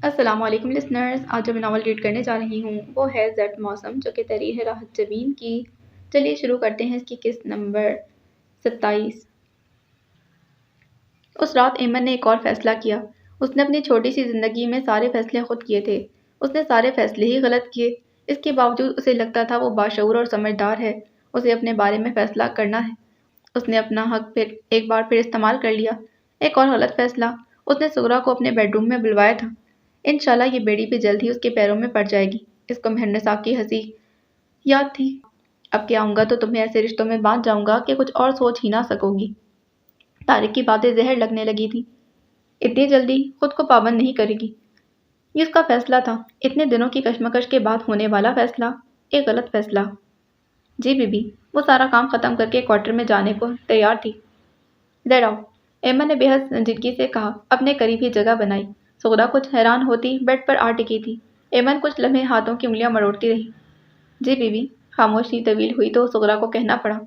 السلام علیکم لسنرز، آج جو میں ناول ریڈ کرنے جا رہی ہوں وہ ہے زرد موسم، جو کہ تحریر ہے راحت جبین کی۔ چلیے شروع کرتے ہیں اس کی قسط نمبر 27۔ اس رات ایمن نے ایک اور فیصلہ کیا۔ اس نے اپنی چھوٹی سی زندگی میں سارے فیصلے خود کیے تھے۔ اس نے سارے فیصلے ہی غلط کیے۔ اس کے باوجود اسے لگتا تھا وہ باشعور اور سمجھدار ہے۔ اسے اپنے بارے میں فیصلہ کرنا ہے۔ اس نے اپنا حق پھر ایک بار پھر استعمال کر لیا۔ ایک اور غلط فیصلہ۔ اس نے سغرا کو اپنے بیڈ روم میں بلوایا تھا۔ انشاءاللہ یہ بیڑی بھی جلد ہی اس کے پیروں میں پڑ جائے گی۔ اس کو مہر نساء کی ہنسی یاد تھی۔ اب کیا آؤں گا تو تمہیں ایسے رشتوں میں باندھ جاؤں گا کہ کچھ اور سوچ ہی نہ سکو گی۔ طارق کی باتیں زہر لگنے لگی تھی۔ اتنی جلدی خود کو پابند نہیں کرے گی۔ یہ اس کا فیصلہ تھا، اتنے دنوں کی کشمکش کے بعد ہونے والا فیصلہ، ایک غلط فیصلہ۔ جی بی بی، وہ سارا کام ختم کر کے کوارٹر میں جانے کو تیار تھی۔ ادھر آؤ، ایمن نے بے حد سنجیدگی سے کہا۔ اپنے قریب ہی جگہ بنائی۔ سغرا کچھ حیران ہوتی بیڈ پر آ ٹکی تھی۔ ایمن کچھ لمحے ہاتھوں کی انگلیاں مروڑتی رہی۔ جی بی بی، خاموشی طویل ہوئی تو سغرا کو کہنا پڑا،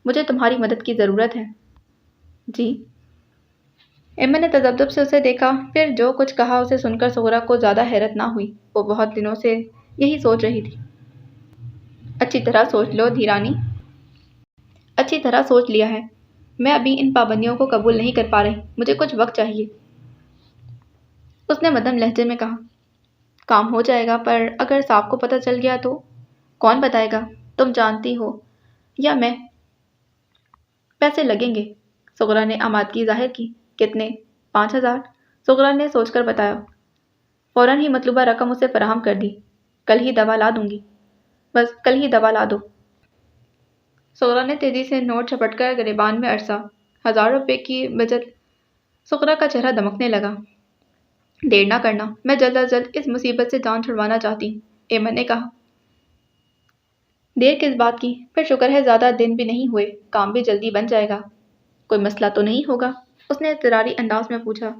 مجھے تمہاری مدد کی ضرورت ہے۔ جی؟ ایمن نے تذبذب سے اسے دیکھا، پھر جو کچھ کہا اسے سن کر سغرا کو زیادہ حیرت نہ ہوئی۔ وہ بہت دنوں سے یہی سوچ رہی تھی۔ اچھی طرح سوچ لو دھیرانی۔ اچھی طرح سوچ لیا ہے۔ میں ابھی ان پابندیوں کو قبول نہیں کر پا رہی، مجھے کچھ وقت چاہیے۔ اس نے مدھم لہجے میں کہا، کام ہو جائے گا، پر اگر صاحب کو پتہ چل گیا تو؟ کون بتائے گا؟ تم جانتی ہو یا میں؟ پیسے لگیں گے۔ سغرا نے آمادگی ظاہر کی۔ کتنے؟ 5000؟ سغرا نے سوچ کر بتایا۔ فوراً ہی مطلوبہ رقم اسے فراہم کر دی۔ کل ہی دوا لا دوں گی۔ بس کل ہی دوا لا دو۔ سغرا نے تیزی سے نوٹ جھپٹ کر گریبان میں ارسا۔ 1000 روپے کی بچت۔ سغرا کا چہرہ دمکنے لگا۔ دیر نہ کرنا، میں جلد از جلد اس مصیبت سے جان چھڑوانا چاہتی ہوں، ایمن نے کہا۔ دیر کس بات کی؟ پھر شکر ہے زیادہ دن بھی نہیں ہوئے، کام بھی جلدی بن جائے گا۔ کوئی مسئلہ تو نہیں ہوگا؟ اس نے اضطراری انداز میں پوچھا۔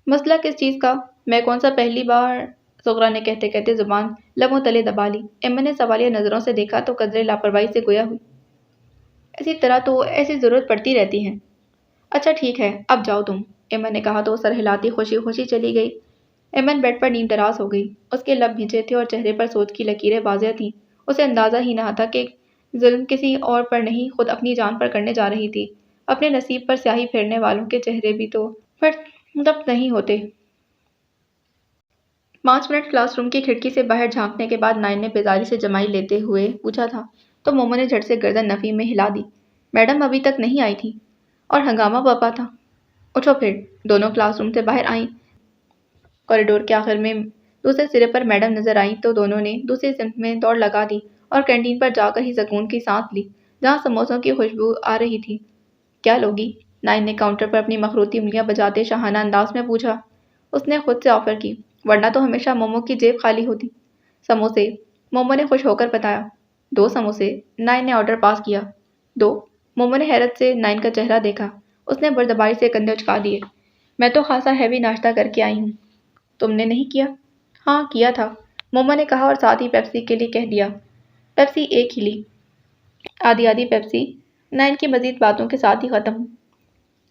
مسئلہ کس چیز کا؟ میں کون سا پہلی بار؟ سغرا نے کہتے کہتے زبان لبوں تلے دبا لی۔ ایمن نے سوالیہ نظروں سے دیکھا تو قدرے لاپرواہی سے گویا ہوئی۔ اسی طرح تو ایسی ضرورت پڑتی رہتی ہے۔ اچھا ٹھیک ہے، اب جاؤ تم، ایمن نے کہا تو سر ہلاتی خوشی خوشی چلی گئی۔ ایمن بیڈ پر نیم دراز ہو گئی۔ اس کے لب بھینچے تھے اور چہرے پر سوچ کی لکیریں واضح تھیں۔ اسے اندازہ ہی نہ تھا کہ ظلم کسی اور پر نہیں، خود اپنی جان پر کرنے جا رہی تھی۔ اپنے نصیب پر سیاہی پھیرنے والوں کے چہرے بھی تو ضبط نہیں ہوتے۔ 5 منٹ کلاس روم کی کھڑکی سے باہر جھانکنے کے بعد نائن نے بیزاری سے جمائی لیتے ہوئے پوچھا تھا، تو مومو نے جھٹ سے گردن نفی میں ہلا دی۔ میڈم ابھی تک نہیں آئی تھی، اور ہنگامہ برپا تھا۔ اٹھو پھر۔ دونوں کلاس روم سے باہر آئیں۔ کوریڈور کے آخر میں دوسرے سرے پر میڈم نظر آئیں تو دونوں نے دوسری سمت میں دوڑ لگا دی اور کینٹین پر جا کر ہی سکون کی سانس لی، جہاں سموسوں کی خوشبو آ رہی تھی۔ کیا لوگی؟ نائن نے کاؤنٹر پر اپنی مخروطی انگلیاں بجاتے شاہانہ انداز میں پوچھا۔ اس نے خود سے آفر کی، ورنہ تو ہمیشہ مومو کی جیب خالی ہوتی۔ سموسے، مومو نے خوش ہو کر بتایا۔ 2 سموسے، نائن نے آرڈر پاس کیا۔ 2؟ مومو نے حیرت سے نائن کا چہرہ دیکھا۔ اس نے بردباری سے کندھے اچکا دیے۔ میں تو خاصا ہیوی ناشتہ کر کے آئی ہوں۔ تم نے نہیں کیا؟ ہاں کیا تھا، مومو نے کہا اور ساتھ ہی پیپسی کے لیے کہہ دیا۔ پیپسی ایک ہی لی۔ آدھی آدھی پیپسی، نائن کی مزید باتوں کے ساتھ ہی ختم۔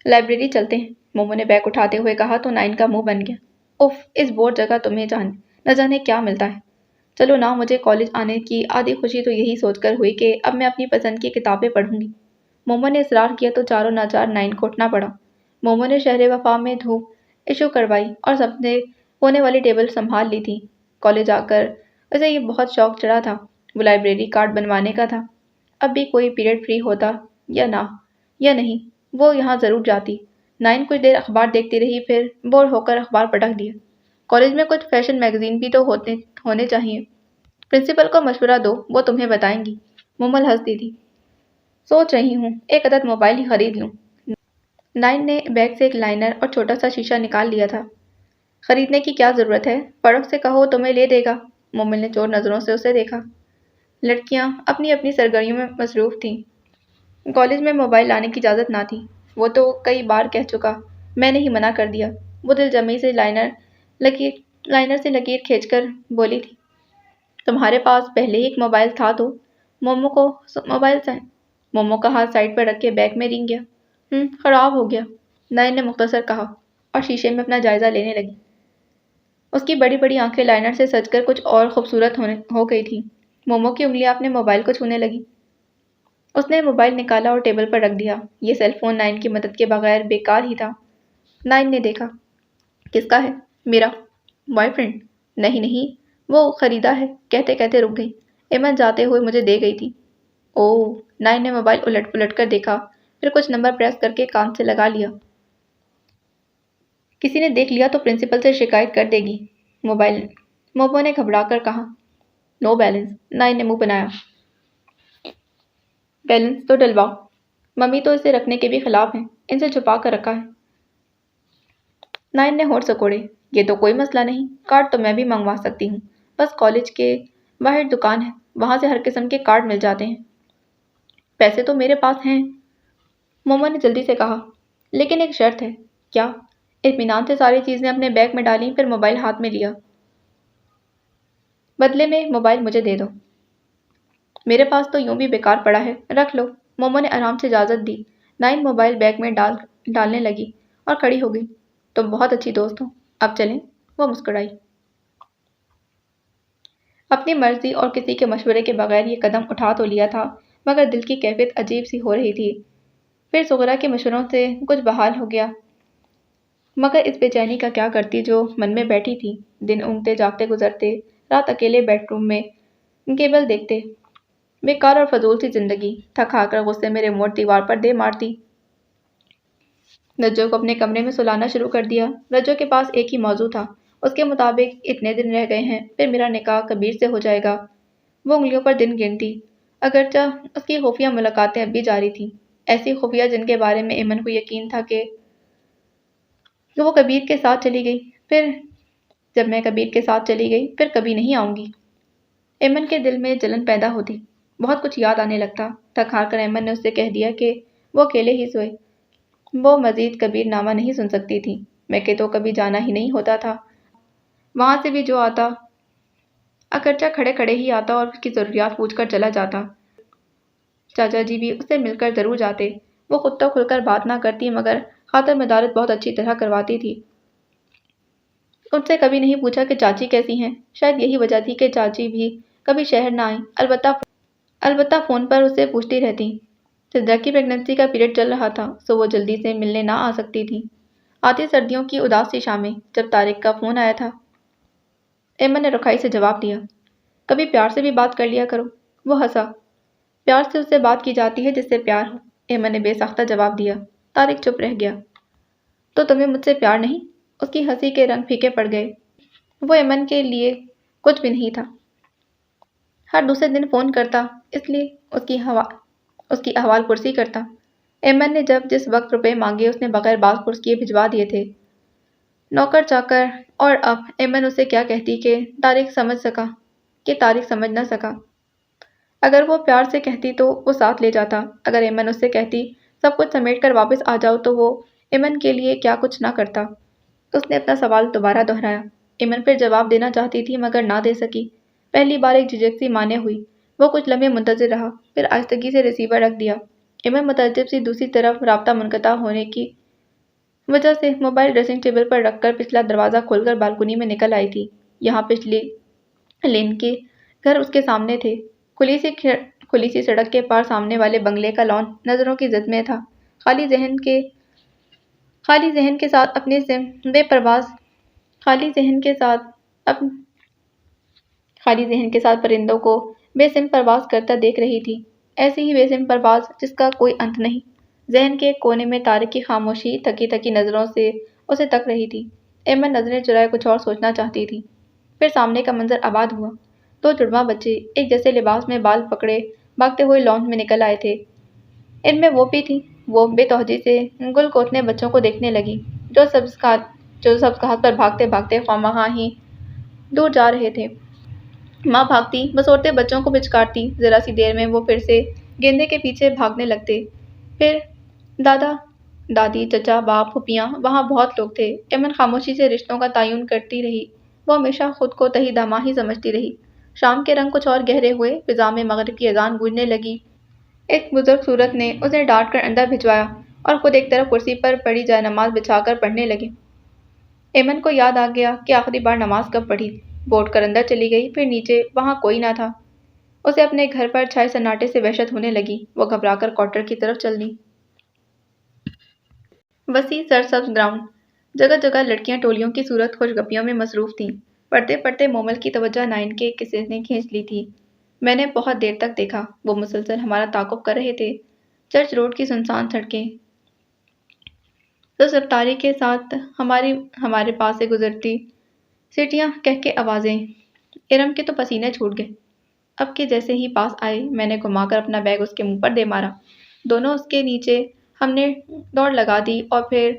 لائبریری چلتے ہیں، مومو نے بیگ اٹھاتے ہوئے کہا تو نائن کا منہ بن گیا۔ اف، اس بور جگہ تمہیں نہ جانے کیا ملتا ہے۔ چلو نا، مجھے کالج آنے کی آدھی خوشی تو یہی سوچ کر ہوئی کہ اب میں اپنی پسند کی کتابیں پڑھوں گی۔ مومو نے اصرار کیا تو چاروں ناچار نائن کو اٹھنا پڑا۔ مومو نے شہر وفا میں دھوپ ایشو کروائی اور سب نے ہونے والی ٹیبل سنبھال لی تھی۔ کالج آ کر اسے یہ بہت شوق چڑھا تھا، وہ لائبریری کارڈ بنوانے کا تھا۔ اب بھی کوئی پیریڈ فری ہوتا یا نہیں، وہ یہاں ضرور جاتی۔ نائن کچھ دیر اخبار دیکھتی رہی، پھر بور ہو کر اخبار پٹک دیا۔ کالج میں کچھ فیشن میگزین بھی تو ہونے چاہیے۔ پرنسپل کو مشورہ دو، وہ تمہیں بتائیں گی۔ مومل ہنستی تھی۔ سوچ رہی ہوں ایک عدد موبائل ہی خرید لوں۔ نائن نے بیگ سے ایک لائنر اور چھوٹا سا شیشہ نکال لیا تھا۔ خریدنے کی کیا ضرورت ہے، فروخت سے کہو تمہیں لے دے گا۔ مومل نے چور نظروں سے اسے دیکھا۔ لڑکیاں اپنی اپنی سرگرمیوں میں مصروف تھیں۔ کالج میں موبائل لانے کی اجازت نہ تھی، وہ تو کئی بار کہہ چکا، میں نے ہی منع کر دیا۔ وہ دل جمعی سے لائنر سے لکیر کھینچ کر بولی تھی، تمہارے پاس پہلے ہی ایک موبائل تھا تو؟ مومو کا ہاتھ سائڈ پر رکھ کے بیگ میں رینگ گیا۔ خراب ہو گیا، نائن نے مختصر کہا اور شیشے میں اپنا جائزہ لینے لگی۔ اس کی بڑی بڑی آنکھیں لائنر سے سج کر کچھ اور خوبصورت ہو گئی تھی۔ مومو کی انگلیاں اپنے موبائل کو چھونے لگی۔ اس نے موبائل نکالا اور ٹیبل پر رکھ دیا۔ یہ سیل فون نائن کی مدد کے بغیر بیکار ہی تھا۔ نائن نے دیکھا۔ کس کا ہے؟ میرا بوائے فرینڈ؟ نہیں نہیں، وہ خریدا ہے، کہتے کہتے رک گئی۔ ایمن جاتے ہوئے مجھے دے گئی تھی۔ اوہ! نائن نے موبائل الٹ پلٹ کر دیکھا، پھر کچھ نمبر پریس کر کے کان سے لگا لیا۔ کسی نے دیکھ لیا تو پرنسپل سے شکایت کر دے گی۔ موبائل، مومو نے گھبرا کر کہا۔ نو بیلنس، نائن نے منہ بنایا۔ بیلنس تو ڈلواؤ۔ ممی تو اسے رکھنے کے بھی خلاف ہیں، ان سے چھپا کر رکھا ہے۔ نائن نے ہونٹ سکوڑے۔ یہ تو کوئی مسئلہ نہیں، کارڈ تو میں بھی منگوا سکتی ہوں، بس کالج کے باہر دکان ہے، وہاں سے ہر قسم کے کارڈ مل جاتے ہیں۔ پیسے تو میرے پاس ہیں، مومو نے جلدی سے کہا، لیکن ایک شرط ہے۔ کیا؟ اطمینان سے ساری چیزیں اپنے بیگ میں ڈالیں، پھر موبائل ہاتھ میں لیا۔ بدلے میں موبائل مجھے دے دو۔ میرے پاس تو یوں بھی بیکار پڑا ہے، رکھ لو۔ مومو نے آرام سے اجازت دی۔ نائن موبائل بیگ میں ڈالنے لگی اور کھڑی ہو گئی۔ تم بہت اچھی دوست ہو، اب چلیں؟ وہ مسکرائی۔ اپنی مرضی اور کسی کے مشورے کے بغیر یہ قدم اٹھا تو لیا تھا، مگر دل کی کیفیت عجیب سی ہو رہی تھی۔ پھر صغرا کے مشوروں سے کچھ بحال ہو گیا، مگر اس بے چینی کا کیا کرتی جو من میں بیٹھی تھی۔ دن اونگتے جاگتے گزرتے، رات اکیلے بیڈ روم میں کیبل دیکھتے۔ بیکار اور فضول سی زندگی۔ تھک ہار کر غصے میں ریموٹ دیوار پر دے مارتی۔ رجو کو اپنے کمرے میں سلانا شروع کر دیا۔ رجو کے پاس ایک ہی موضوع تھا، اس کے مطابق اتنے دن رہ گئے ہیں، پھر میرا نکاح کبیر سے ہو جائے گا۔ وہ انگلیوں پر دن گنتی، اگرچہ اس کی خفیہ ملاقاتیں اب بھی جاری تھیں، ایسی خفیہ جن کے بارے میں ایمن کو یقین تھا کہ وہ کبیر کے ساتھ چلی گئی، پھر جب میں کبیر کے ساتھ چلی گئی، پھر کبھی نہیں آؤں گی۔ ایمن کے دل میں جلن پیدا ہوتی، بہت کچھ یاد آنے لگتا۔ تھک ہار کر ایمن نے اس سے کہہ دیا کہ وہ اکیلے ہی سوئے، وہ مزید کبیر نامہ نہیں سن سکتی تھی۔ میں کہ تو کبھی جانا ہی نہیں ہوتا تھا، وہاں سے بھی جو آتا اگرچہ کھڑے کھڑے ہی آتا اور اس کی ضروریات پوچھ کر چلا جاتا۔ چاچا جی بھی اس سے مل کر ضرور جاتے۔ وہ خود تو کھل کر بات نہ کرتی، مگر خاطر مدارت بہت اچھی طرح کرواتی تھی۔ ان سے کبھی نہیں پوچھا کہ چاچی کیسی ہیں، شاید یہی وجہ تھی کہ چاچی بھی کبھی شہر نہ آئیں، البتہ فون پر اس سے پوچھتی رہتی۔ سدرا کی پریگننسی کا پیریڈ چل رہا تھا، سو وہ جلدی سے ملنے نہ آ سکتی تھی۔ آتی سردیوں کی اداس سی شامیں، جب طارق کا فون آیا تھا، ایمن نے رکھائی سے جواب دیا۔ کبھی پیار سے بھی بات کر لیا کرو۔ وہ ہنسا۔ پیار سے اس سے بات کی جاتی ہے جس سے پیار ہو، ایمن نے بے ساختہ جواب دیا۔ طارق چپ رہ گیا۔ تو تمہیں مجھ سے پیار نہیں؟ اس کی ہنسی کے رنگ پھیکے پڑ گئے۔ وہ ایمن کے لیے کچھ بھی نہیں تھا۔ ہر دوسرے دن فون کرتا، اس لیے اس کی احوال پرسی کرتا۔ ایمن نے جب جس وقت روپے مانگے اس نے بغیر باز پرس کیے بھجوا دیے تھے، نوکر چاکر، اور اب ایمن اسے کیا کہتی کہ طارق سمجھ نہ سکا۔ اگر وہ پیار سے کہتی تو وہ ساتھ لے جاتا، اگر ایمن اس سے کہتی سب کچھ سمیٹ کر واپس آ جاؤ تو وہ ایمن کے لیے کیا کچھ نہ کرتا۔ اس نے اپنا سوال دوبارہ دہرایا۔ ایمن پھر جواب دینا چاہتی تھی مگر نہ دے سکی۔ پہلی بار ایک جھجک سی مانے ہوئی۔ وہ کچھ لمحے منتظر رہا، پھر آہستگی سے ریسیور رکھ دیا۔ ایمن متعجب سی دوسری طرف رابطہ منقطع ہونے کی وجہ سے موبائل ڈریسنگ ٹیبل پر رکھ کر پچھلا دروازہ کھول کر بالکنی میں نکل آئی تھی۔ یہاں پچھلی لین کے گھر اس کے سامنے تھے۔ کھلی سی سڑک کے پار سامنے والے بنگلے کا لان نظروں کی زد میں تھا۔ خالی ذہن کے ساتھ پرندوں کو بے سم پرواز کرتا دیکھ رہی تھی، ایسی ہی بے سم پرواز جس کا کوئی انت نہیں۔ ذہن کے کونے میں طارق کی خاموشی تھکی تھکی نظروں سے اسے تک رہی تھی۔ ایمن نظریں چرائے کچھ اور سوچنا چاہتی تھی۔ پھر سامنے کا منظر آباد ہوا۔ دو جڑواں بچے ایک جیسے لباس میں بال پکڑے بھاگتے ہوئے لان میں نکل آئے تھے۔ ان میں وہ بھی تھی۔ وہ بے توجہی سے گل کوتنے بچوں کو دیکھنے لگی جو سبز گھاس پر بھاگتے بھاگتے خواہ ہی دور جا رہے تھے۔ ماں بھاگتی، بسورتے بچوں کو پچکارتی، ذرا سی دیر میں وہ پھر سے گیندے کے پیچھے بھاگنے لگتے۔ پھر دادا دادی، چچا، باپ، پھوپھیاں، وہاں بہت لوگ تھے۔ ایمن خاموشی سے رشتوں کا تعین کرتی رہی۔ وہ ہمیشہ خود کو تہی دما ہی سمجھتی رہی۔ شام کے رنگ کچھ اور گہرے ہوئے، فضا میں مغرب کی اذان گونجنے لگی۔ ایک بزرگ صورت نے اسے ڈانٹ کر اندر بھجوایا اور خود ایک طرف کرسی پر پڑی جائے نماز بچھا کر پڑھنے لگے۔ ایمن کو یاد آ گیا کہ آخری بار نماز کب پڑھی۔ وہ اٹھ کر اندر چلی گئی، پھر نیچے، وہاں کوئی نہ تھا۔ اسے اپنے گھر پر چھائے سناٹے سے وحشت ہونے لگی۔ وہ گھبرا کر کوارٹر کی طرف چل دی۔ وسیع سرسبز گراؤنڈ، جگہ جگہ لڑکیاں ٹولیوں کی صورت خوش گپیوں میں مصروف تھیں۔ پڑھتے پڑھتے مومل کی توجہ نائن کے کسی نے کھینچ لی تھی۔ میں نے بہت دیر تک دیکھا، وہ مسلسل ہمارا تعاقب کر رہے تھے۔ چرچ روڈ کی سنسان سڑکیں سست رفتاری کے ساتھ ہمارے پاس سے گزرتی، سیٹیاں کہہ کے آوازیں۔ ارم کے تو پسینے چھوٹ گئے۔ اب کہ جیسے ہی پاس آئے، میں نے گھما کر اپنا بیگ اس کے منہ پر دے مارا۔ دونوں اس کے نیچے، ہم نے دوڑ لگا دی اور پھر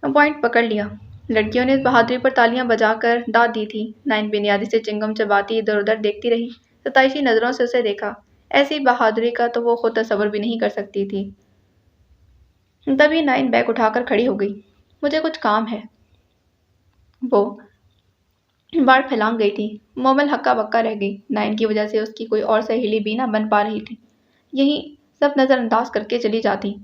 پوائنٹ پکڑ لیا۔ لڑکیوں نے اس بہادری پر تالیاں بجا کر داد دی تھی۔ نائن بنیادی سے چنگم چباتی ادھر ادھر دیکھتی رہی، ستائشی نظروں سے اسے دیکھا۔ ایسی بہادری کا تو وہ خود تصور بھی نہیں کر سکتی تھی۔ تبھی نائن بیگ اٹھا کر کھڑی ہو گئی۔ مجھے کچھ کام ہے۔ وہ باڑ پھیلانگ گئی تھی۔ مومل ہکا بکا رہ گئی۔ نائن کی وجہ سے اس کی کوئی اور سہیلی بھی نہ بن پا رہی تھی۔ یہی سب نظر انداز کر کے چلی جاتی۔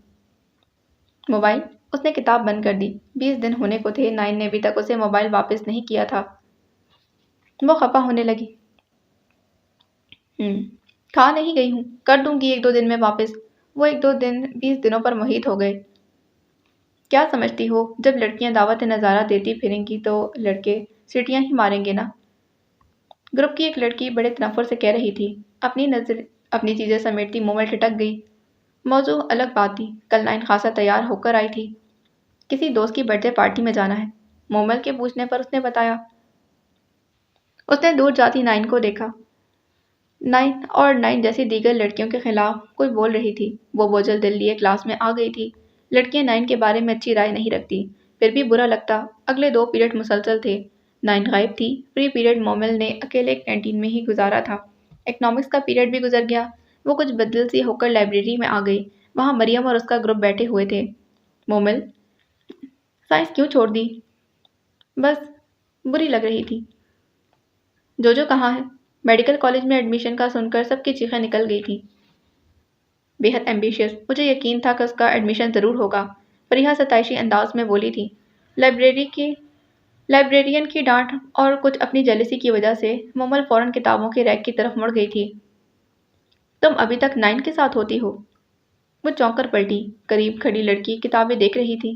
موبائل؟ اس نے کتاب بند کر دی۔ 20 دن ہونے کو تھے، نائن نے ابھی تک اسے موبائل واپس نہیں کیا تھا۔ وہ خفا ہونے لگی۔ کھا نہیں گئی ہوں، کر دوں گی 1-2 دن میں واپس۔ وہ 1-2 دن 20 دنوں پر محیط ہو گئے۔ کیا سمجھتی ہو، جب لڑکیاں دعوت نظارہ دیتی پھریں گی تو لڑکے سیٹیاں ہی ماریں گے نا؟ گروپ کی ایک لڑکی بڑے تنفر سے کہہ رہی تھی۔ اپنی چیزیں سمیٹتی مومل ٹھٹک گئی۔ موضوع الگ بات تھی۔ کل نائن خاصا تیار ہو کر آئی تھی۔ کسی دوست کی برتھ ڈے پارٹی میں جانا ہے، مومل کے پوچھنے پر اس نے بتایا۔ اس نے دور جاتی نائن کو دیکھا۔ نائن جیسی دیگر لڑکیوں کے خلاف کوئی بول رہی تھی۔ وہ بوجھل دل لیے کلاس میں آ گئی تھی۔ لڑکیاں نائن کے بارے میں اچھی رائے نہیں رکھتی، پھر بھی برا لگتا۔ اگلے 2 پیریڈ مسلسل تھے۔ نائن غائب تھی۔ پری پیریڈ مومل نے اکیلے کینٹین میں ہی گزارا تھا۔ اکنامکس کا پیریڈ بھی گزر گیا۔ وہ کچھ بدل سی ہو کر لائبریری میں آ گئی۔ وہاں مریم اور اس کا گروپ بیٹھے ہوئے تھے۔ مومل، سائنس کیوں چھوڑ دی؟ بس بری لگ رہی تھی۔ جوجو کہاں ہے؟ میڈیکل کالج میں ایڈمیشن کا سن کر سب کی چیخیں نکل گئی تھیں۔ بے حد ایمبیشیس، مجھے یقین تھا کہ اس کا ایڈمیشن ضرور ہوگا، فریحہ ستائشی انداز میں بولی تھی۔ لائبریرین کی ڈانٹ اور کچھ اپنی جیلسی کی وجہ سے مومل فوراً کتابوں کے ریک کی طرف مڑ گئی تھی۔ تم ابھی تک نائن کے ساتھ ہوتی ہو؟ وہ چونک کر پلٹی۔ قریب کھڑی لڑکی کتابیں دیکھ رہی تھی۔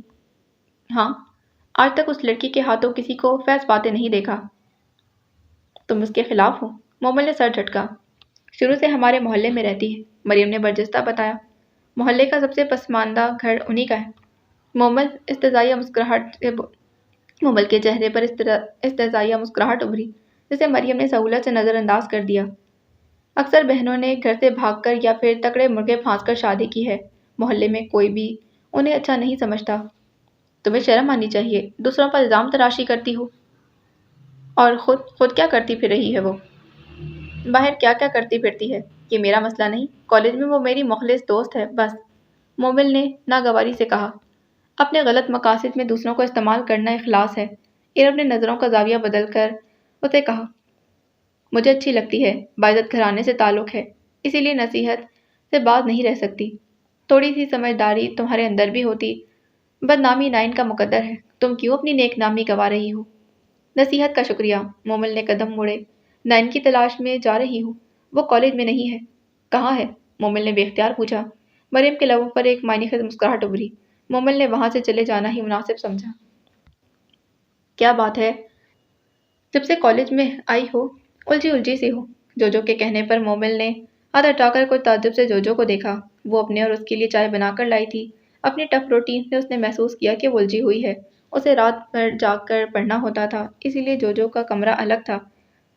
ہاں، آج تک اس لڑکی کے ہاتھوں کسی کو فیض پاتے نہیں دیکھا۔ تم اس کے خلاف ہو؟ مومل نے سر جھٹکا۔ شروع سے ہمارے محلے میں رہتی ہے، مریم نے برجستہ بتایا۔ محلے کا سب سے پسماندہ گھر انہی کا ہے۔ مومل کے چہرے پر استہزائیہ مسکراہٹ ابھری، جسے مریم نے سہولت سے نظر انداز کر دیا۔ اکثر بہنوں نے گھر سے بھاگ کر یا پھر تکڑے مرغے پھانس کر شادی کی ہے۔ محلے میں کوئی بھی انہیں اچھا نہیں سمجھتا۔ تمہیں شرم آنی چاہیے، دوسروں پر الزام تراشی کرتی ہو۔ اور خود کیا کرتی پھر رہی ہے وہ؟ باہر کیا کرتی پھرتی ہے، یہ میرا مسئلہ نہیں۔ کالج میں وہ میری مخلص دوست ہے، بس، مومل نے ناگواری سے کہا۔ اپنے غلط مقاصد میں دوسروں کو استعمال کرنا اخلاص ہے۔ ارم نے نظروں کا زاویہ بدل کر اسے کہا۔ مجھے اچھی لگتی ہے، باعزت گھرانے سے تعلق ہے، اسی لیے نصیحت سے باز نہیں رہ سکتی۔ تھوڑی سی سمجھداری تمہارے اندر بھی ہوتی۔ بدنامی نائن کا مقدر ہے، تم کیوں اپنی نیک نامی گوا رہی ہو؟ نصیحت کا شکریہ۔ مومل نے قدم موڑے۔ نائن کی تلاش میں جا رہی ہوں، وہ کالج میں نہیں ہے۔ کہاں ہے؟ مومل نے بے اختیار پوچھا۔ مریم کے لبوں پر ایک معنی خیز مسکراہٹ ابھری۔ مومل نے وہاں سے چلے جانا ہی مناسب سمجھا۔ کیا بات ہے، جب سے کالج میں آئی ہو الجھی سی ہو؟ جوجو کے کہنے پر مومل نے ہاتھ ہٹا کر کچھ تعجب سے جوجو کو دیکھا۔ وہ اپنے اور اس کے لیے چائے بنا کر لائی تھی۔ اپنی ٹف روٹین سے اس نے محسوس کیا کہ وہ الجھی ہوئی ہے۔ اسے رات بھر جاگ کر پڑھنا ہوتا تھا، اسی لیے جوجو کا کمرہ الگ تھا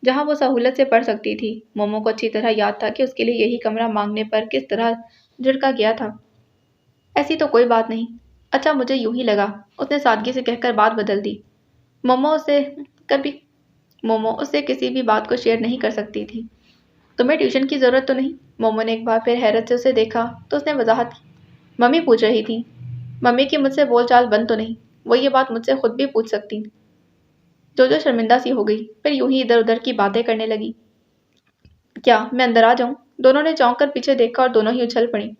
جہاں وہ سہولت سے پڑھ سکتی تھی۔ مومو کو اچھی طرح یاد تھا کہ اس کے لیے یہی کمرہ مانگنے پر کس طرح جھڑکا گیا تھا۔ ایسی تو کوئی بات نہیں۔ اچھا، مجھے یوں ہی لگا، اس نے سادگی سے کہہ کر بات بدل دی۔ مومو اسے کسی بھی بات کو شیئر نہیں کر سکتی تھی۔ تمہیں ٹیوشن کی ضرورت تو نہیں؟ مومو نے ایک بار پھر حیرت سے اسے دیکھا تو اس نے وضاحت کی۔ ممی پوچھ رہی تھی۔ ممی کی مجھ سے بول چال بند تو نہیں؟ وہ یہ بات مجھ سے خود بھی پوچھ سکتی۔ جوجو شرمندہ سی ہو گئی، پھر یوں ہی ادھر ادھر کی باتیں کرنے لگی۔ کیا میں اندر آ جاؤں؟ دونوں نے چونک کر پیچھے دیکھا اور دونوں ہی اچھل پڑیں۔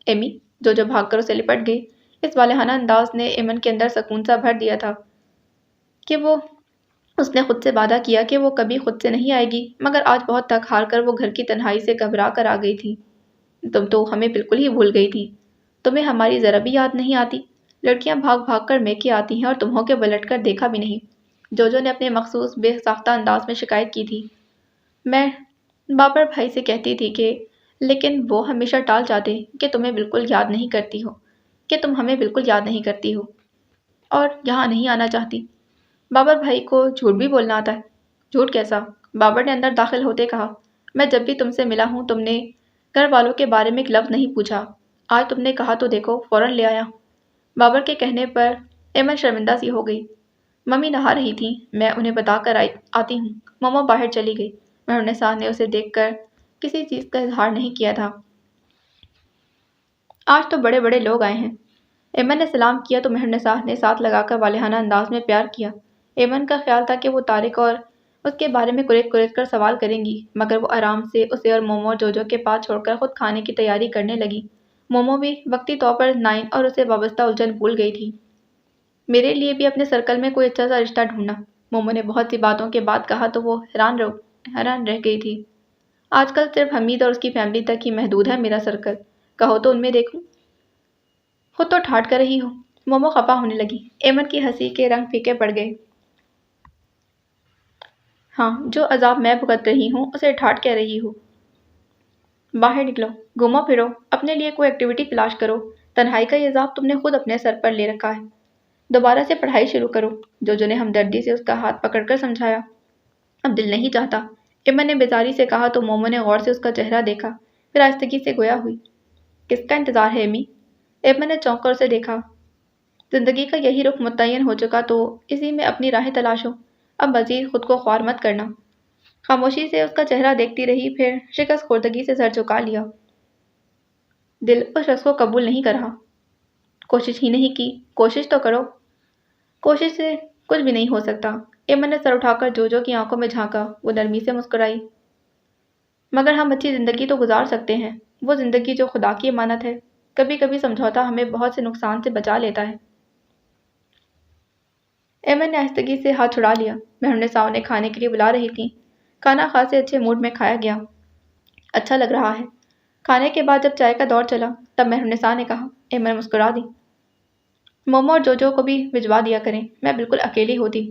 ایمی، جوجو بھاگ کر اسے لپٹ گئی۔ اس والہانہ انداز نے ایمن کے اندر سکون سا بھر دیا تھا۔ کہ اس نے خود سے وعدہ کیا کہ وہ کبھی خود سے نہیں آئے گی، مگر آج بہت تھک ہار کر وہ گھر کی تنہائی سے گھبرا کر آ گئی تھی۔ تم تو ہمیں بالکل ہی بھول گئی تھی، تمہیں ہماری ذرا بھی یاد نہیں آتی؟ لڑکیاں بھاگ بھاگ کر میکے آتی ہیں اور تمہوں کے پلٹ کر دیکھا بھی نہیں، جو نے اپنے مخصوص بے ساختہ انداز میں شکایت کی تھی۔ میں بابر بھائی سے کہتی تھی لیکن وہ ہمیشہ ٹال جاتے کہ تمہیں بالکل یاد نہیں کرتی ہو، کہ تم ہمیں بالکل یاد نہیں کرتی ہو اور یہاں نہیں آنا چاہتی۔ بابر بھائی کو جھوٹ بھی بولنا آتا ہے۔ جھوٹ کیسا؟ بابر نے اندر داخل ہوتے کہا۔ میں جب بھی تم سے ملا ہوں تم نے گھر والوں کے بارے میں ایک لفظ نہیں پوچھا، آج تم نے کہا تو دیکھو فوراً لے آیا۔ بابر کے کہنے پر ایمن شرمندہ سی ہو گئی۔ ممی نہا رہی تھیں، میں انہیں بتا کر آتی ہوں۔ مومو باہر چلی گئی۔ مہرنسا نے اسے دیکھ کر کسی چیز کا اظہار نہیں کیا تھا۔ آج تو بڑے بڑے لوگ آئے ہیں۔ ایمن نے سلام کیا تو مہرنسا نے ساتھ لگا کر والہانہ انداز میں پیار کیا۔ ایمن کا خیال تھا کہ وہ طارق اور اس کے بارے میں کریت کریت کر سوال کریں گی، مگر وہ آرام سے اسے اور مومو اور جوجو کے پاس چھوڑ کر خود کھانے کی تیاری کرنے لگی۔ مومو بھی وقتی طور پر نائن اور اسے وابستہ الجھن بھول گئی تھی۔ میرے لیے بھی اپنے سرکل میں کوئی اچھا سا رشتہ ڈھونڈنا، مومو نے بہت سی باتوں کے بعد کہا تو وہ حیران رہ گئی تھی۔ آج کل صرف حمید اور اس کی فیملی تک ہی محدود ہے میرا سرکل، کہو تو ان میں دیکھوں۔ خود تو ٹھاٹ کر رہی ہو۔ مومو خفا ہونے لگی۔ ایمن کی ہنسی کے رنگ پھیکے پڑ گئے۔ ہاں، جو عذاب میں بھگت رہی ہوں اسے ٹھاٹ کہہ رہی ہو۔ باہر نکلو، گھومو پھرو، اپنے لیے کوئی ایکٹیویٹی تلاش کرو، تنہائی کا یہ عذاب تم نے خود اپنے سر پر لے رکھا ہے۔ دوبارہ سے پڑھائی شروع کرو، جو نے ہمدردی سے اس کا ہاتھ پکڑ کر سمجھایا۔ اب دل نہیں چاہتا، ایمن نے بیزاری سے کہا تو مومو نے غور سے اس کا چہرہ دیکھا، پھر آہستگی سے گویا ہوئی۔ کس کا انتظار ہے ایمی؟ ایمن نے چونک کر اسے دیکھا۔ زندگی کا یہی رخ متعین ہو چکا تو اسی میں اپنی راہیں تلاشو، اب مزید خود کو خوار مت کرنا۔ خاموشی سے اس کا چہرہ دیکھتی رہی، پھر شکست خوردگی سے سر جھکا لیا۔ دل اس شخص کو قبول نہیں کر رہا۔ کوشش ہی نہیں کی، کوشش تو کرو۔ کوشش سے کچھ بھی نہیں ہو سکتا۔ ایمن نے سر اٹھا کر جوجو کی آنکھوں میں جھانکا، وہ نرمی سے مسکرائی۔ مگر ہم اچھی زندگی تو گزار سکتے ہیں، وہ زندگی جو خدا کی امانت ہے۔ کبھی کبھی سمجھوتا ہمیں بہت سے نقصان سے بچا لیتا ہے۔ ایمن نے آہستگی سے ہاتھ چھڑا لیا۔ مہرنسا انہیں کھانے کے لیے بلا رہی تھیں۔ کھانا خاصے اچھے موڈ میں کھایا گیا۔ اچھا لگ رہا ہے۔ کھانے کے بعد جب چائے کا دور چلا تب مہرنسا نے کہا۔ ایمن مسکرا دی۔ مومو اور جوجو کو بھی بھجوا دیا کریں، میں بالکل اکیلی ہوتی۔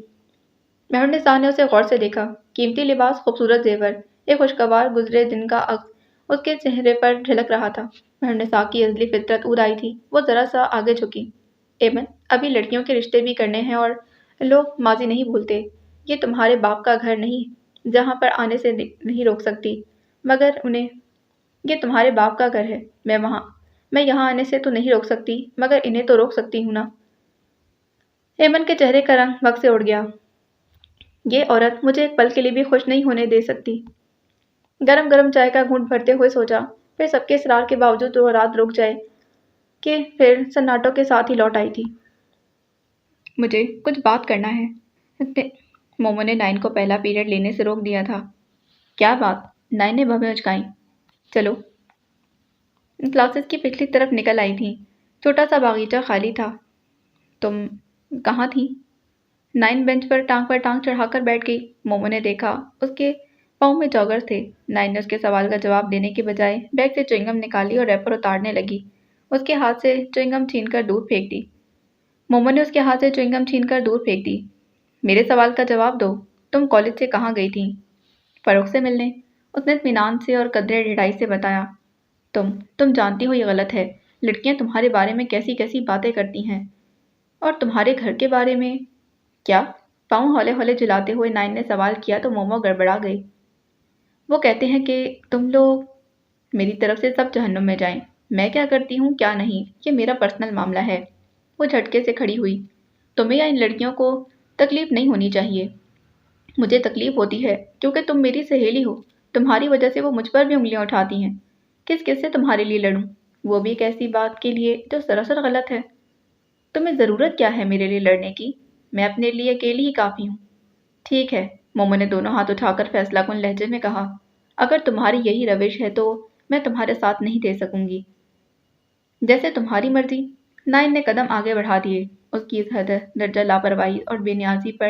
مہرنسا نے اسے غور سے دیکھا۔ قیمتی لباس، خوبصورت زیور، ایک خوشگوار گزرے دن کا عکس اس کے چہرے پر جھلک رہا تھا۔ مہرنسا کی ازلی فطرت اود آئی تھی، وہ ذرا سا آگے جھکی۔ ایمن، ابھی لڑکیوں کے رشتے بھی کرنے ہیں اور لوگ ماضی نہیں بھولتے۔ یہ تمہارے باپ کا گھر نہیں جہاں پر آنے سے نہیں روک سکتی، مگر انہیں یہ تمہارے باپ کا گھر ہے، میں یہاں آنے سے تو نہیں روک سکتی، مگر انہیں تو روک سکتی ہوں نا۔ ایمن کے چہرے کا رنگ وقت سے اڑ گیا۔ یہ عورت مجھے ایک پل کے لیے بھی خوش نہیں ہونے دے سکتی۔ گرم گرم چائے کا گھونٹ بھرتے ہوئے سوچا، پھر سب کے اصرار کے باوجود وہ رات رک جائے کہ پھر سناٹوں کے ساتھ ہی لوٹ آئی تھی۔ مجھے کچھ بات کرنا ہے۔ مومو نے نائن کو پہلا پیریڈ لینے سے روک دیا تھا۔ کیا بات؟ نائن نے بھویں اچکائیں۔ چلو۔ کلاسز کی پچھلی طرف نکل آئی تھیں۔ چھوٹا سا باغیچہ خالی تھا۔ تم کہاں تھی؟ نائن بینچ پر ٹانگ چڑھا کر بیٹھ گئی۔ مومو نے دیکھا اس کے پاؤں میں جاگرز تھے۔ نائن نے اس کے سوال کا جواب دینے کے بجائے بیگ سے چوئنگم نکالی اور ریپر اتارنے لگی۔ اس کے ہاتھ سے چوئنگم چھین کر دور پھینک دی۔ مومو نے اس کے ہاتھ سے چوئنگم چھین کر دور پھینک دی۔ میرے سوال کا جواب دو، تم کالج سے کہاں گئی تھی؟ فروخت سے ملنے، اس نے اطمینان سے اور قدرے ڈھیڑائی سے بتایا۔ تم جانتی ہو یہ غلط ہے، لڑکیاں تمہارے بارے میں کیسی کیسی باتیں کرتی ہیں، اور تمہارے گھر کے بارے میں۔ کیا؟ پاؤں ہولے ہولے جھلاتے ہوئے نائن نے سوال کیا تو مومو گڑبڑا گئی۔ وہ کہتے ہیں کہ تم لوگ میری طرف سے سب جہنم میں جائیں، میں کیا کرتی ہوں کیا نہیں یہ میرا پرسنل معاملہ ہے۔ وہ جھٹکے سے کھڑی ہوئی۔ تمہیں یا ان لڑکیوں کو تکلیف نہیں ہونی چاہیے۔ مجھے تکلیف ہوتی ہے کیونکہ تم میری سہیلی ہو، تمہاری وجہ سے وہ مجھ پر بھی انگلیاں اٹھاتی ہیں۔ کس سے تمہارے لیے لڑوں، وہ بھی ایک ایسی بات کے لیے جو سراسر غلط ہے۔ تمہیں ضرورت کیا ہے میرے لیے لڑنے کی؟ میں اپنے لیے اکیلی ہی کافی ہوں۔ ٹھیک ہے، مومو نے دونوں ہاتھ اٹھا کر فیصلہ کن لہجے میں کہا، اگر تمہاری یہی روش ہے تو میں تمہارے ساتھ نہیں دے سکوں گی۔ جیسے تمہاری مرضی۔ نائن نے قدم آگے بڑھا دیے۔ اس کی اس حد درجہ لاپرواہی اور بے نیازی پر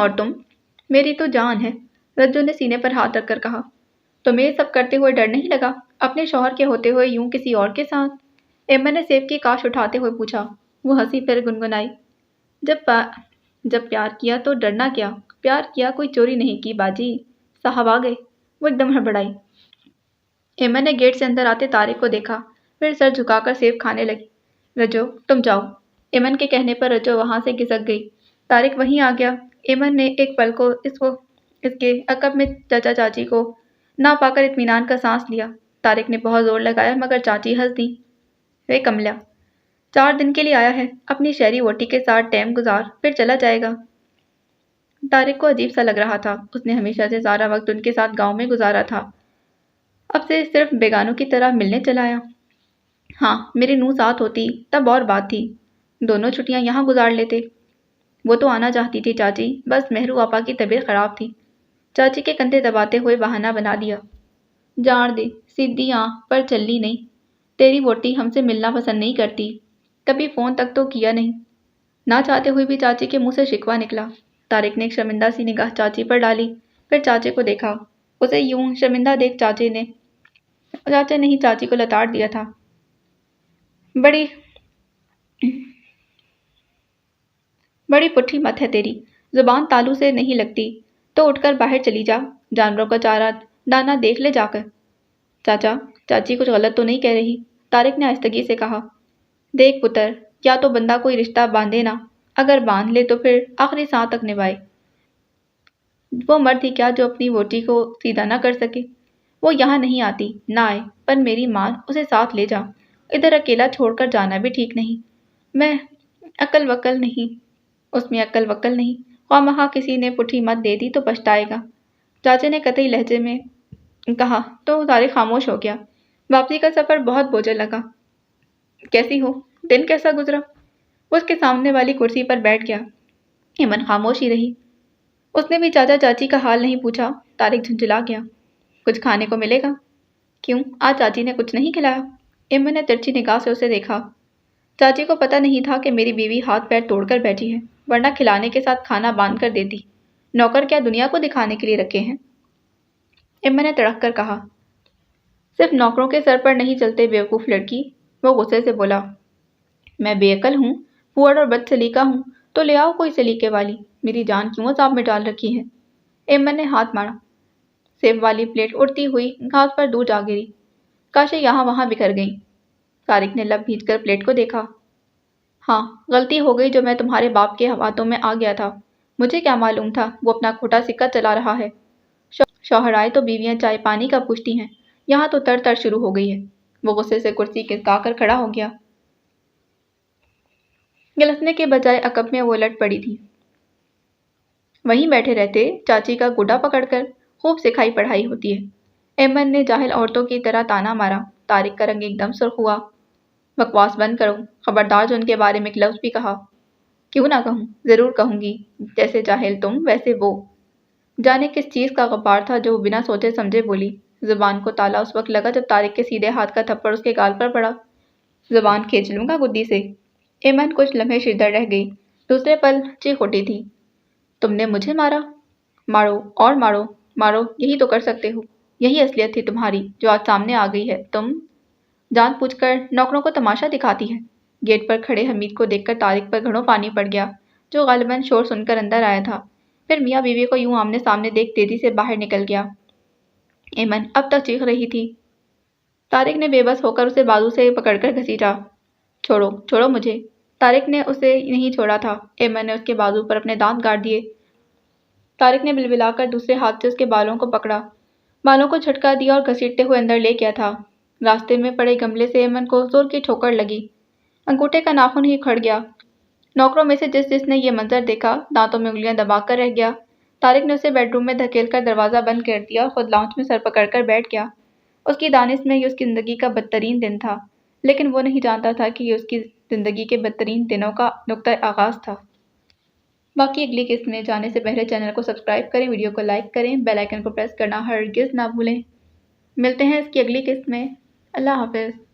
اور تم؟ میری تو جان ہے، رجو نے سینے پر ہاتھ رکھ کر کہا۔ تمہیں یہ سب کرتے ہوئے ڈر نہیں لگا، اپنے شوہر کے ہوتے ہوئے یوں کسی اور کے ساتھ؟ ایمن نے سیب کی کاش اٹھاتے ہوئے پوچھا۔ وہ ہنسی پھر گنگنائی۔ جب پیار کیا تو ڈرنا کیا؟ پیار کیا، کوئی چوری نہیں کی باجی۔ صاحب آ گئے۔ وہ ایک دم ہڑبڑائی۔ ایمن نے گیٹ سے اندر آتے طارق کو دیکھا، پھر سر جھکا کر سیب کھانے لگی۔ رجو تم جاؤ۔ ایمن کے کہنے پر رجو وہاں سے کھسک گئی۔ طارق وہیں آ گیا۔ ایمن نے ایک پل کو اس کے عقب میں چچا چاچی کو نہ پا کر اطمینان کا سانس لیا۔ طارق نے بہت زور لگایا مگر چاچی ہنس دیں۔ وے کملا، 4 دن کے لیے آیا ہے، اپنی شہری ووٹی کے ساتھ ٹائم گزار پھر چلا جائے گا۔ طارق کو عجیب سا لگ رہا تھا، اس نے ہمیشہ سے سارا وقت ان کے ساتھ گاؤں میں گزارا تھا، اب سے صرف بیگانوں کی طرح ملنے چلا آیا۔ ہاں میری نوح ساتھ ہوتی تب اور بات تھی، دونوں چھٹیاں یہاں گزار لیتے۔ وہ تو آنا چاہتی تھی چاچی، بس مہرو آپا کی طبیعت خراب تھی۔ چاچی کے کندھے دباتے ہوئے بہانہ بنا دیا۔ جان دے، سیدھی آنکھ پر چلنی نہیں، تیری ووٹی ہم سے ملنا پسند نہیں کرتی، کبھی فون تک تو کیا نہیں۔ نہ چاہتے ہوئے بھی چاچی کے منہ سے شکوہ نکلا۔ طارق نے ایک شرمندہ سی نگاہ چاچی پر ڈالی، پھر چاچے کو دیکھا۔ اسے یوں شرمندہ دیکھ چاچے نے نہیں چاچی کو لتاڑ دیا تھا۔ بڑی پٹھی مت ہے تیری، زبان تالو سے نہیں لگتی تو اٹھ کر باہر چلی جا، جانوروں کا چارہ دانا دیکھ لے جا کر۔ چاچا، چاچی کچھ غلط تو نہیں کہہ رہی؟ طارق نے آہستگی سے کہا۔ دیکھ پتر، یا تو بندہ کوئی رشتہ باندھے نا، اگر باندھ لے تو پھر آخری سانس تک نبھائے۔ وہ مرد ہی کیا جو اپنی ووٹی کو سیدھا نہ کر سکے؟ وہ یہاں نہیں آتی، نہ آئے، پر میری مان اسے ساتھ لے جا، ادھر اکیلا چھوڑ کر جانا بھی ٹھیک نہیں۔ میں عقل وقل نہیں، اس میں عقل وقل نہیں، خواہ مخواہ کسی نے پٹھی مت دے دی تو پچھتائے گا، چاچے نے قطعی لہجے میں کہا تو طارق خاموش ہو گیا۔ واپسی کا سفر بہت بوجھل لگا۔ کیسی ہو؟ دن کیسا گزرا؟ وہ اس کے سامنے والی کرسی پر بیٹھ گیا۔ ایمن خاموش ہی رہی، اس نے بھی چاچا چاچی کا حال نہیں پوچھا۔ طارق جھنجھلا گیا۔ کچھ کھانے کو ملے گا؟ کیوں، آج چاچی نے کچھ نہیں کھلایا؟ ایمن نے ترچھی نگاہ سے اسے دیکھا۔ چاچی کو پتہ نہیں تھا کہ میری بیوی ہاتھ پیر توڑ کر بیٹھی ہے، ورنہ کھلانے کے ساتھ کھانا باندھ کر دیتی۔ نوکر کیا دنیا کو دکھانے کے لیے رکھے ہیں؟ ایمن نے تڑک کر کہا۔ صرف نوکروں کے سر پر نہیں چلتے بیوقوف لڑکی، وہ غصے سے بولا۔ میں بے عقل ہوں، پھوڑ اور بد سلیقہ ہوں تو لے آؤ کوئی سلیقے والی، میری جان کیوں عذاب میں ڈال رکھی ہے؟ ایمن نے ہاتھ مارا۔ سیب والی پلیٹ اڑتی ہوئی گھاس پر دور جا گری، کاشیں یہاں وہاں بکھر گئیں۔ طارق نے لب بھیج کر پلیٹ کو دیکھا۔ ہاں، غلطی ہو گئی جو میں تمہارے باپ کے ہاتھوں میں آ گیا تھا، مجھے کیا معلوم تھا وہ اپنا کھوٹا سکہ چلا رہا ہے۔ شوہر آئے تو بیویاں چائے پانی کا پوچھتی ہیں، یہاں تو تر تر شروع ہو گئی ہے۔ وہ غصے سے کرسی کھسکا کر کھڑا ہو گیا۔ گلسنے کے بجائے عقب میں وہ الٹ پڑی تھی۔ وہیں بیٹھے رہتے، چاچی کا گوڈا پکڑ کر، خوب سکھائی پڑھائی ہوتی ہے۔ ایمن نے جاہل عورتوں کی طرح تانا مارا۔ طارق کا رنگ ایک دم سرخ ہوا۔ بکواس بند کرو، خبردار جو ان کے بارے میں ایک لفظ بھی کہا۔ کیوں نہ کہوں، ضرور کہوں گی، جیسے جاہل تم ویسے وہ۔ جانے کس چیز کا غبار تھا جو وہ بنا سوچے سمجھے بولی۔ زبان کو تالا اس وقت لگا جب طارق کے سیدھے ہاتھ کا تھپڑ اس کے گال پر پڑا۔ زبان کھینچ لوں گا گدی سے۔ ایمن کچھ لمحے شردر رہ گئی، دوسرے پل چیخ اٹھی تھی۔ تم نے مجھے مارا؟ مارو اور مارو، مارو، یہی تو کر سکتے ہو، یہی اصلیت تھی تمہاری جو آج سامنے آ گئی ہے۔ تم جان پوچھ کر نوکروں کو تماشا دکھاتی ہے۔ گیٹ پر کھڑے حمید کو دیکھ کر طارق پر گھڑوں پانی پڑ گیا، جو غالباً شور سن کر اندر آیا تھا، پھر میاں بیوی کو یوں آمنے سامنے دیکھ تیزی سے باہر نکل گیا۔ ایمن اب تک چیخ رہی تھی۔ طارق نے بے بس ہو کر اسے بازو سے پکڑ کر گھسیٹا۔ چھوڑو، چھوڑو مجھے۔ طارق نے اسے نہیں چھوڑا تھا۔ ایمن نے اس کے بازو پر اپنے دانت گاڑ دیے۔ طارق نے بلبلا کر دوسرے ہاتھ سے اس کے بالوں کو پکڑا، بالوں کو جھٹکا دیا اور گھسیٹتے ہوئے اندر لے گیا تھا۔ راستے میں پڑے گملے سے ایمن کو زور کی ٹھوکر لگی، انگوٹھے کا ناخن ہی کھڑ گیا۔ نوکروں میں سے جس نے یہ منظر دیکھا دانتوں میں انگلیاں دبا کر رہ گیا۔ طارق نے اسے بیڈ روم میں دھکیل کر دروازہ بند کر دیا اور خود لاؤنج میں سر پکڑ کر بیٹھ گیا۔ اس کی دانش میں یہ اس کی زندگی کا بدترین دن تھا، لیکن وہ نہیں جانتا تھا کہ یہ اس کی زندگی کے بدترین دنوں کا نقطۂ آغاز تھا۔ باقی اگلی قسط میں جانے سے پہلے چینل کو سبسکرائب کریں، ویڈیو کو لائک کریں، بیل آئیکن کو پریس کرنا ہرگز نہ بھولیں۔ ملتے ہیں اس کی اگلی قسط میں۔ اللہ حافظ۔